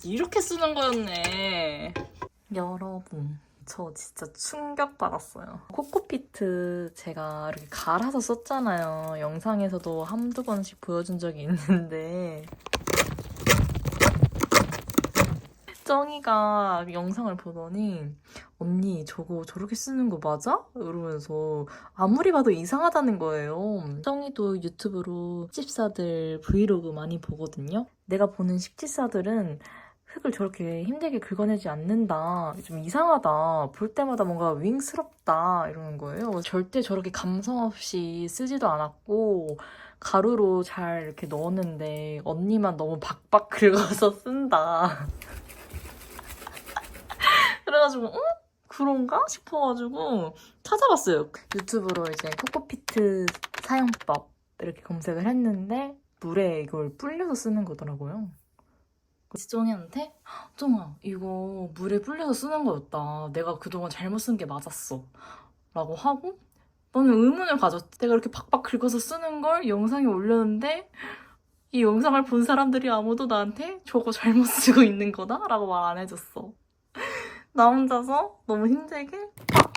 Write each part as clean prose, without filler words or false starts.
이렇게 쓰는 거였네. 여러분, 저 진짜 충격받았어요. 코코피트 제가 이렇게 갈아서 썼잖아요. 영상에서도 한두 번씩 보여준 적이 있는데 쩡이가 영상을 보더니 언니 저거 저렇게 쓰는 거 맞아? 이러면서 아무리 봐도 이상하다는 거예요. 쩡이도 유튜브로 십집사들 브이로그 많이 보거든요. 내가 보는 십집사들은 흙을 저렇게 힘들게 긁어내지 않는다. 좀 이상하다. 볼 때마다 뭔가 윙스럽다. 이러는 거예요. 절대 저렇게 감성 없이 쓰지도 않았고 가루로 잘 이렇게 넣었는데 언니만 너무 박박 긁어서 쓴다. 그래가지고 그런가 싶어가지고 찾아봤어요. 유튜브로 이제 코코피트 사용법 이렇게 검색을 했는데 물에 이걸 불려서 쓰는 거더라고요. 쩡이한테 쩡아 이거 물에 불려서 쓰는 거였다. 내가 그동안 잘못 쓴 게 맞았어. 라고 하고 너는 의문을 가졌지. 내가 이렇게 박박 긁어서 쓰는 걸 영상에 올렸는데 이 영상을 본 사람들이 아무도 나한테 저거 잘못 쓰고 있는 거다? 라고 말 안 해줬어. 나 혼자서 너무 힘들게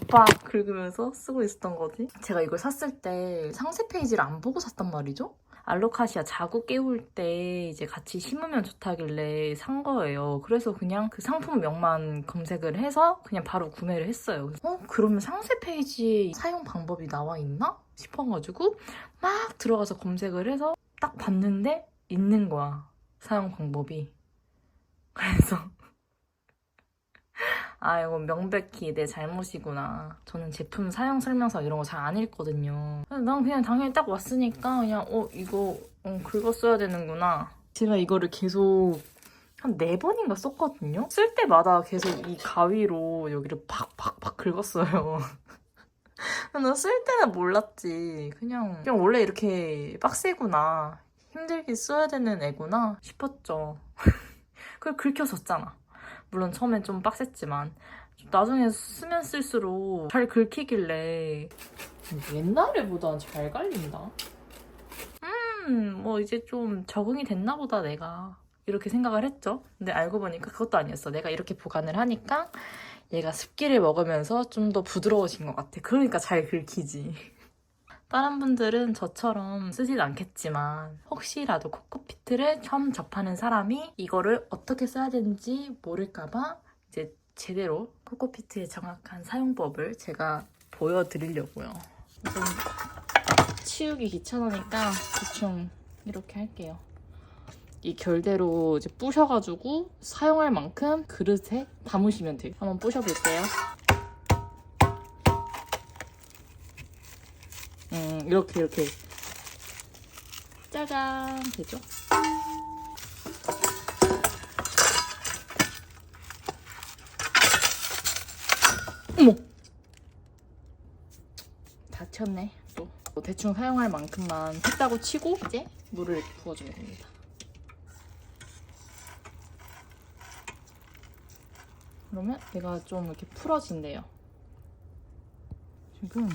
빡빡 긁으면서 쓰고 있었던 거지. 제가 이걸 샀을 때 상세 페이지를 안 보고 샀단 말이죠. 알로카시아 자구 깨울 때 이제 같이 심으면 좋다길래 산 거예요. 그래서 그냥 그 상품명만 검색을 해서 그냥 바로 구매를 했어요. 그러면 상세 페이지에 사용 방법이 나와 있나? 싶어가지고 막 들어가서 검색을 해서 딱 봤는데 있는 거야. 사용 방법이. 그래서 아 이거 명백히 내 잘못이구나. 저는 제품 사용 설명서 이런 거 잘 안 읽거든요. 난 그냥 당연히 딱 왔으니까 그냥 이거 긁었어야 되는구나. 제가 이거를 계속 한 4번인가 썼거든요. 쓸 때마다 계속 이 가위로 여기를 팍팍팍 긁었어요. 난 쓸 때는 몰랐지. 그냥 원래 이렇게 빡세구나. 힘들게 써야 되는 애구나 싶었죠. 그걸 긁혀졌잖아. 물론 처음엔 좀 빡셌지만 나중에 쓰면 쓸수록 잘 긁히길래 옛날에보단 잘 갈린다? 뭐 이제 좀 적응이 됐나 보다 내가 이렇게 생각을 했죠. 근데 알고 보니까 그것도 아니었어. 내가 이렇게 보관을 하니까 얘가 습기를 먹으면서 좀 더 부드러워진 것 같아. 그러니까 잘 긁히지. 다른 분들은 저처럼 쓰진 않겠지만 혹시라도 코코피트를 처음 접하는 사람이 이거를 어떻게 써야 되는지 모를까봐 이제 제대로 코코피트의 정확한 사용법을 제가 보여드리려고요. 좀 치우기 귀찮으니까 대충 이렇게 할게요. 이 결대로 이제 부셔가지고 사용할 만큼 그릇에 담으시면 돼요. 한번 부셔볼게요. 이렇게 짜잔 되죠? 어머! 다쳤네 또. 대충 사용할 만큼만 했다고 치고 이제 물을 부어주면 됩니다. 그러면 얘가 좀 이렇게 풀어진대요. 지금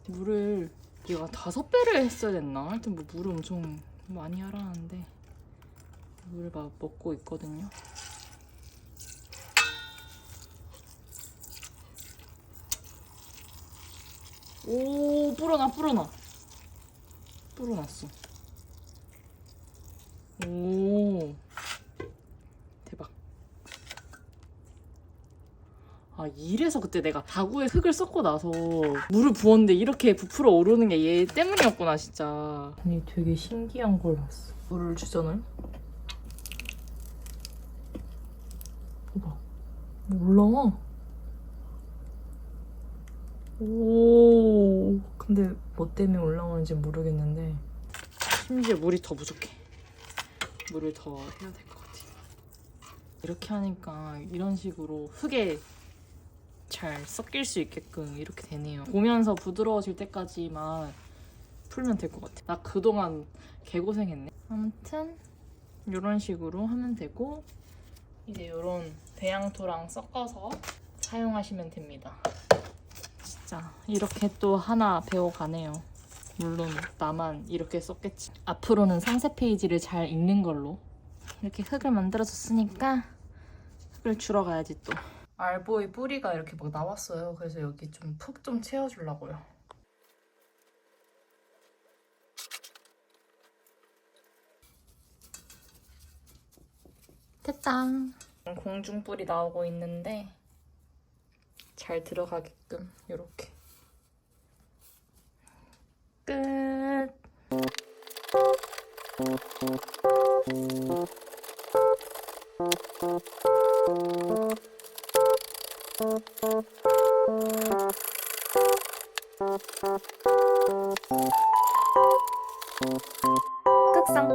물을 얘가 5배를 했어야 됐나? 하여튼 뭐 물을 엄청 많이 하라는데 물을 막 먹고 있거든요. 오 불어났어. 오 대박. 아 이래서 그때 내가 다구에 흙을 섞고 나서 물을 부었는데 이렇게 부풀어 오르는 게 얘 때문이었구나 진짜. 아니 되게 신기한 걸 봤어. 물을 주잖아요. 봐봐 올라와. 오 근데 뭐 때문에 올라오는지 모르겠는데 심지어 물이 더 부족해. 물을 더 해야 될 것 같아. 이렇게 하니까 이런 식으로 흙에 잘 섞일 수 있게끔 이렇게 되네요. 보면서 부드러워질 때까지만 풀면 될 것 같아. 나 그동안 개고생했네. 아무튼 이런 식으로 하면 되고 이제 이런 배양토랑 섞어서 사용하시면 됩니다. 진짜 이렇게 또 하나 배워가네요. 물론 나만 이렇게 썼겠지. 앞으로는 상세 페이지를 잘 읽는 걸로 이렇게 흙을 만들어줬으니까 흙을 주러 가야지 또. 알보이 뿌리가 이렇게 막 나왔어요. 그래서 여기 좀 푹 좀 채워주려고요. 됐다. 공중뿔이 나오고 있는데 잘 들어가게끔 이렇게 끝. 끝상.